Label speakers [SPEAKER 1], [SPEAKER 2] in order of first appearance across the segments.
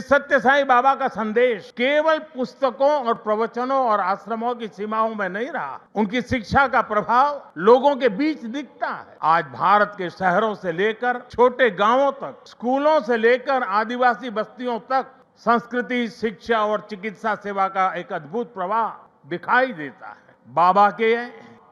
[SPEAKER 1] श्री सत्य साईं बाबा का संदेश केवल पुस्तकों और प्रवचनों और आश्रमों की सीमाओं में नहीं रहा। उनकी शिक्षा का प्रभाव लोगों के बीच दिखता है। आज भारत के शहरों से लेकर छोटे गांवों तक, स्कूलों से लेकर आदिवासी बस्तियों तक संस्कृति, शिक्षा और चिकित्सा सेवा का एक अद्भुत प्रवाह दिखाई देता है। बाबा के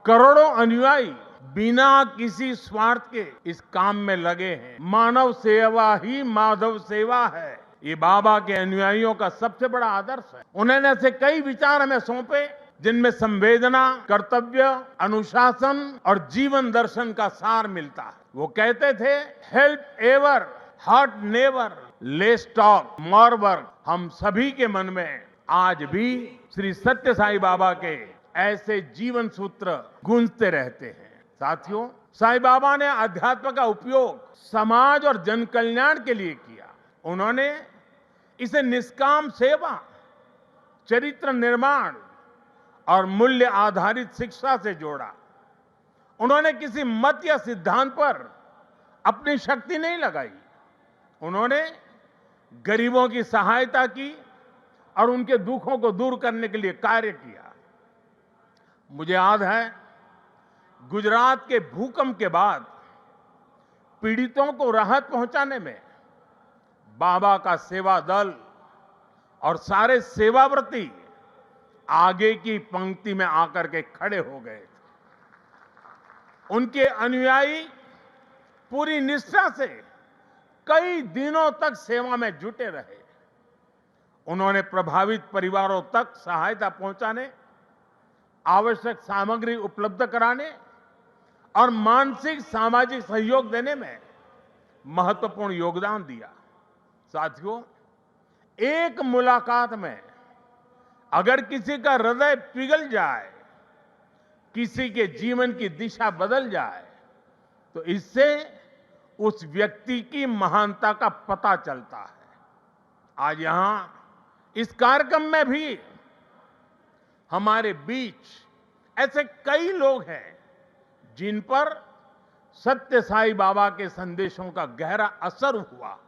[SPEAKER 1] करोड़ों अनुयायी बिना किसी स्वार्थ के इस काम में लगे हैं। मानव सेवा ही माधव सेवा है, ये बाबा के अनुयायियों का सबसे बड़ा आदर्श है। उन्होंने ऐसे कई विचार हमें सौंपे जिनमें संवेदना, कर्तव्य, अनुशासन और जीवन दर्शन का सार मिलता है। वो कहते थे, help ever, hurt never, less talk more work. हम सभी के मन में आज भी श्री सत्य साईं बाबा के ऐसे जीवन सूत्र गूंजते रहते हैं। साथियों, साईं बाबा ने अध्यात्म का उपयोग समाज और जन कल्याण के लिए किया। उन्होंने इसे निष्काम सेवा, चरित्र निर्माण और मूल्य आधारित शिक्षा से जोड़ा। उन्होंने किसी मत या सिद्धांत पर अपनी शक्ति नहीं लगाई। उन्होंने गरीबों की सहायता की और उनके दुखों को दूर करने के लिए कार्य किया। मुझे याद है, गुजरात के भूकंप के बाद पीड़ितों को राहत पहुंचाने में बाबा का सेवा दल और सारे सेवाव्रती आगे की पंक्ति में आकर के खड़े हो गए। उनके अनुयायी पूरी निष्ठा से कई दिनों तक सेवा में जुटे रहे। उन्होंने प्रभावित परिवारों तक सहायता पहुंचाने, आवश्यक सामग्री उपलब्ध कराने और मानसिक सामाजिक सहयोग देने में महत्वपूर्ण योगदान दिया। साथियों, एक मुलाकात में अगर किसी का हृदय पिघल जाए, किसी के जीवन की दिशा बदल जाए, तो इससे उस व्यक्ति की महानता का पता चलता है। आज यहां इस कार्यक्रम में भी हमारे बीच ऐसे कई लोग हैं जिन पर सत्य साईं बाबा के संदेशों का गहरा असर हुआ।